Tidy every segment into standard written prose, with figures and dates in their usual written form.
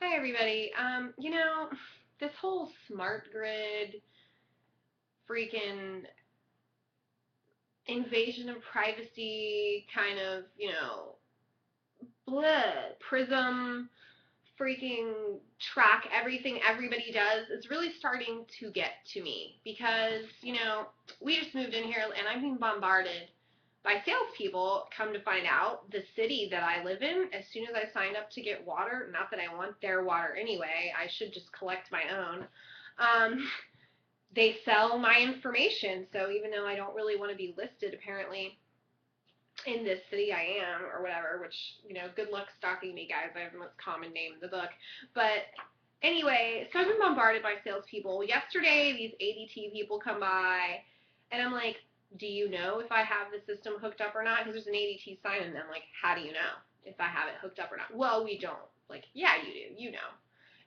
Hi, everybody. This whole smart grid freaking invasion of privacy kind of, prism freaking track everything everybody does is really starting to get to me because, we just moved in here and I'm being bombarded by salespeople. Come to find out, the city that I live in, as soon as I signed up to get water, not that I want their water anyway, I should just collect my own, they sell my information. So even though I don't really want to be listed, apparently, in this city I am, or whatever, which, good luck stalking me, guys. I have the most common name in the book. But anyway, so I've been bombarded by salespeople. Yesterday, these ADT people come by, and I'm like, do you know if I have the system hooked up or not? Because there's an ADT sign, and I'm like, how do you know if I have it hooked up or not? Well, we don't. Like, yeah, you do. You know.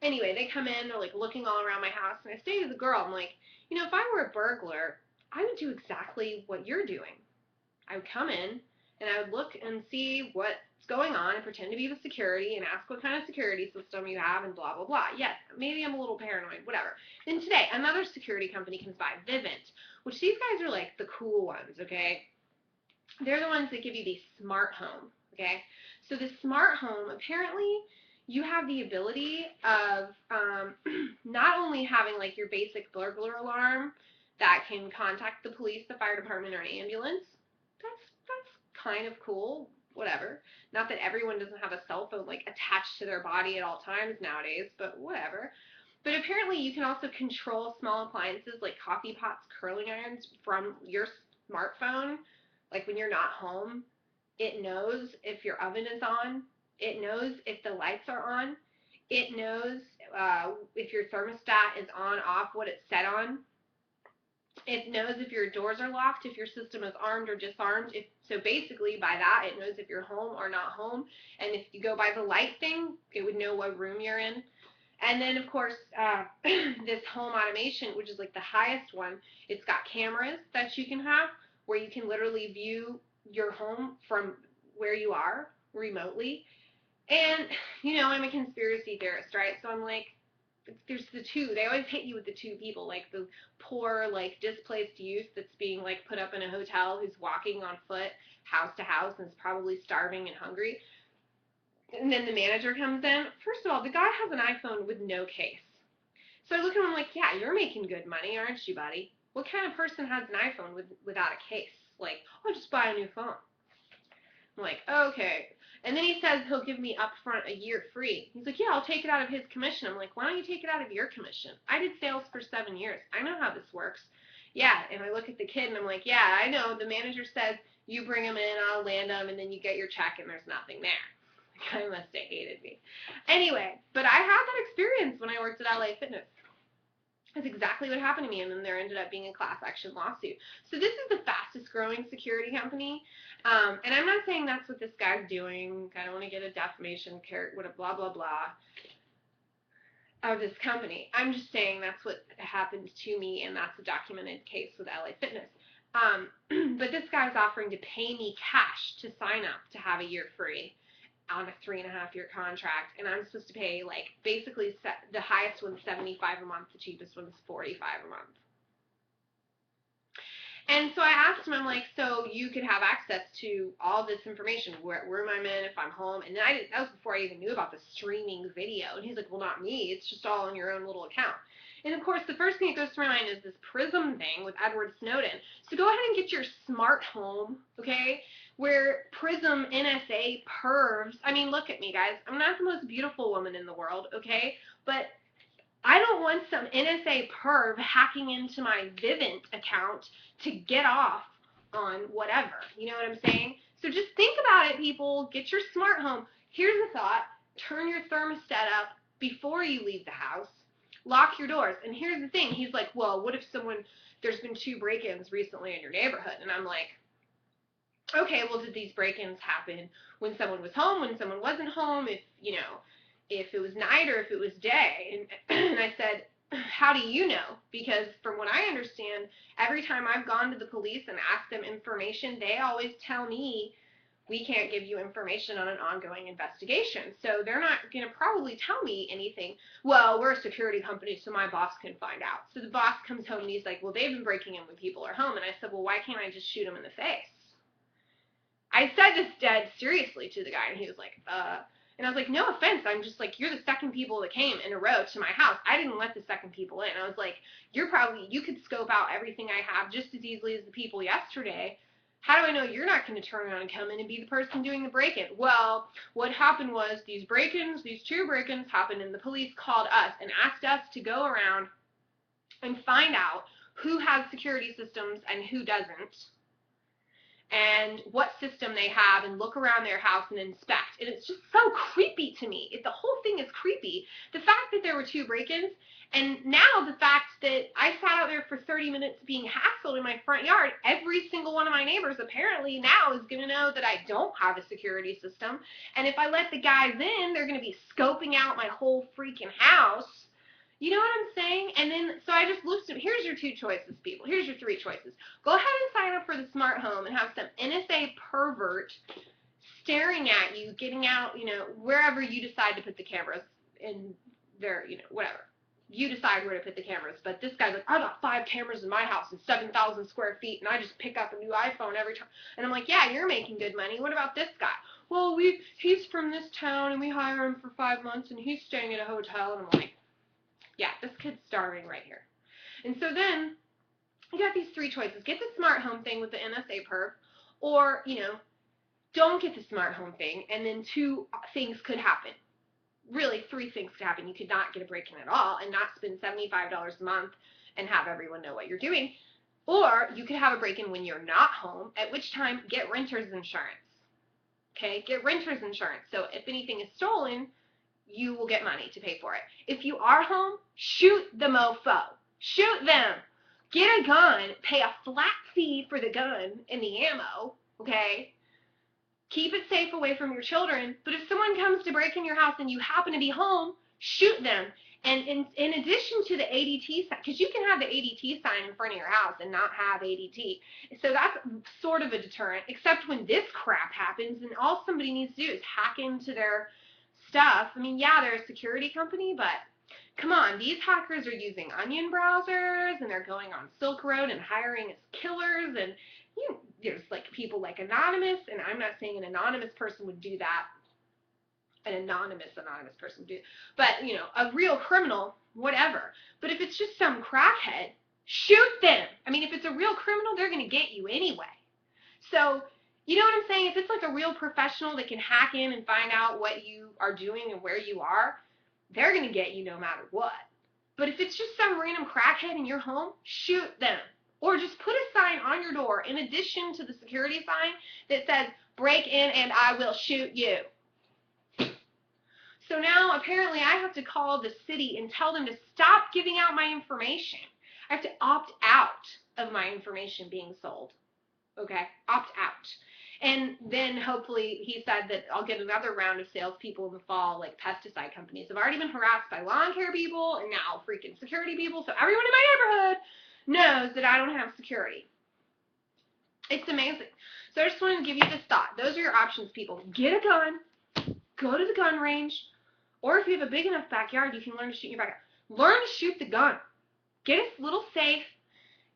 Anyway, they come in, they're like looking all around my house, and I say to the girl, I'm like, if I were a burglar, I would do exactly what you're doing. I would come in, and I would look and see what's going on and pretend to be the security and ask what kind of security system you have and blah, blah, blah. Yes, maybe I'm a little paranoid, whatever. Then today, another security company comes by, Vivint, which these guys are like the cool ones, okay? They're the ones that give you the smart home, okay? So the smart home, apparently, you have the ability of not only having like your basic burglar alarm that can contact the police, the fire department, or an ambulance. That's kind of cool, whatever. Not that everyone doesn't have a cell phone like attached to their body at all times nowadays, but whatever. But apparently you can also control small appliances like coffee pots, curling irons from your smartphone. Like when you're not home, it knows if your oven is on. It knows if the lights are on. It knows if your thermostat is on, off, what it's set on. It knows if your doors are locked, if your system is armed or disarmed. So basically, by that, it knows if you're home or not home. And if you go by the light thing, it would know what room you're in. And then, of course, this home automation, which is like the highest one, it's got cameras that you can have where you can literally view your home from where you are remotely. And, I'm a conspiracy theorist, right? So I'm like, there's the two. They always hit you with the two people, like the poor, like displaced youth that's being like put up in a hotel who's walking on foot house to house and is probably starving and hungry. And then the manager comes in. First of all, the guy has an iPhone with no case. So I look at him like, yeah, you're making good money, aren't you, buddy? What kind of person has an iPhone without a case? Like, I'll just buy a new phone. I'm like, okay. And then he says he'll give me upfront a year free. He's like, yeah, I'll take it out of his commission. I'm like, why don't you take it out of your commission? I did sales for 7 years. I know how this works. Yeah, and I look at the kid and I'm like, yeah, I know. The manager says you bring them in, I'll land them, and then you get your check and there's nothing there. The guy must have hated me. Anyway, but I had that experience when I worked at LA Fitness. That's exactly what happened to me, and then there ended up being a class action lawsuit. So this is the fastest growing security company, and I'm not saying that's what this guy's doing. I don't want to get a defamation, blah, blah, blah, of this company. I'm just saying that's what happened to me, and that's a documented case with LA Fitness. But this guy's offering to pay me cash to sign up to have a year free on a 3.5-year contract, and I'm supposed to pay like basically the highest one's $75 a month, the cheapest one's $45 a month. And so I asked him, I'm like, so you could have access to all this information, where I'm in, if I'm home, and then that was before I even knew about the streaming video. And he's like, well, not me, it's just all on your own little account. And of course, the first thing that goes through my mind is this Prism thing with Edward Snowden. So go ahead and get your smart home, okay? Where Prism NSA pervs, I mean, look at me, guys. I'm not the most beautiful woman in the world, okay? But I don't want some NSA perv hacking into my Vivint account to get off on whatever. You know what I'm saying? So just think about it, people. Get your smart home. Here's a thought. Turn your thermostat up before you leave the house. Lock your doors. And here's the thing. He's like, well, what if there's been 2 break-ins recently in your neighborhood? And I'm like, okay, well, did these break-ins happen when someone was home, when someone wasn't home, if it was night or if it was day? And I said, how do you know? Because from what I understand, every time I've gone to the police and asked them information, they always tell me we can't give you information on an ongoing investigation. So they're not going to probably tell me anything. Well, we're a security company, so my boss can find out. So the boss comes home and he's like, well, they've been breaking in when people are home. And I said, well, why can't I just shoot them in the face? I said this dead seriously to the guy, and he was like, and I was like, no offense, I'm just like, you're the second people that came in a row to my house. I didn't let the second people in. I was like, you could scope out everything I have just as easily as the people yesterday. How do I know you're not going to turn around and come in and be the person doing the break-in? Well, what happened was these two break-ins happened, and the police called us and asked us to go around and find out who has security systems and who doesn't, and what system they have, and look around their house and inspect. And it's just so creepy to me. The whole thing is creepy. The fact that there were 2 break-ins, and now the fact that I sat out there for 30 minutes being hassled in my front yard, every single one of my neighbors apparently now is going to know that I don't have a security system. And if I let the guys in, they're going to be scoping out my whole freaking house. You know what I'm saying? And then, so I just looked at, here's your 2 choices, people. Here's your 3 choices. Go ahead and sign up for the smart home and have some NSA pervert staring at you, getting out, wherever you decide to put the cameras in there, whatever. You decide where to put the cameras. But this guy's like, I got 5 cameras in my house and 7,000 square feet, and I just pick up a new iPhone every time. And I'm like, yeah, you're making good money. What about this guy? Well, he's from this town, and we hire him for 5 months, and he's staying at a hotel. And I'm like, yeah, this kid's starving right here. And so then you got these 3 choices. Get the smart home thing with the NSA perv, or, don't get the smart home thing, and then 2 things could happen. Really, 3 things could happen. You could not get a break-in at all and not spend $75 a month and have everyone know what you're doing. Or you could have a break-in when you're not home, at which time get renter's insurance. Okay, get renter's insurance. So if anything is stolen, you will get money to pay for it. If you are home, shoot the mofo. Shoot them. Get a gun. Pay a flat fee for the gun and the ammo, okay? Keep it safe away from your children. But if someone comes to break in your house and you happen to be home, shoot them. And in addition to the ADT sign, because you can have the ADT sign in front of your house and not have ADT. So that's sort of a deterrent, except when this crap happens and all somebody needs to do is hack into their stuff. I mean, yeah, they're a security company, but come on, these hackers are using onion browsers, and they're going on Silk Road and hiring as killers, and there's like people like Anonymous, and I'm not saying an anonymous person would do that, an anonymous person would do it, but a real criminal, whatever. But if it's just some crackhead, shoot them. I mean, if it's a real criminal, they're going to get you anyway. So you know what I'm saying? If it's like a real professional that can hack in and find out what you are doing and where you are, they're going to get you no matter what. But if it's just some random crackhead in your home, shoot them. Or just put a sign on your door in addition to the security sign that says, break in and I will shoot you. So now apparently I have to call the city and tell them to stop giving out my information. I have to opt out of my information being sold. Okay? Opt out. And then hopefully he said that I'll get another round of salespeople in the fall, like pesticide companies. I've already been harassed by lawn care people and now freaking security people. So everyone in my neighborhood knows that I don't have security. It's amazing. So I just wanted to give you this thought. Those are your options, people. Get a gun. Go to the gun range. Or if you have a big enough backyard, you can learn to shoot in your backyard. Learn to shoot the gun. Get a little safe.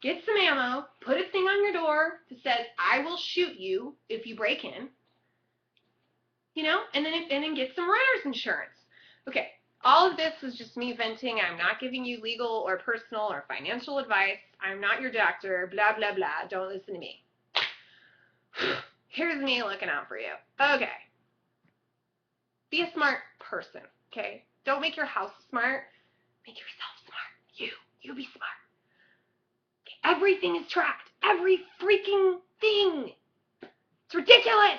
Get some ammo, put a thing on your door that says, I will shoot you if you break in, and then get some renter's insurance. Okay, all of this was just me venting. I'm not giving you legal or personal or financial advice. I'm not your doctor, blah, blah, blah. Don't listen to me. Here's me looking out for you. Okay. Be a smart person, okay? Don't make your house smart. Make yourself smart. You be smart. Everything is tracked. Every freaking thing. It's ridiculous.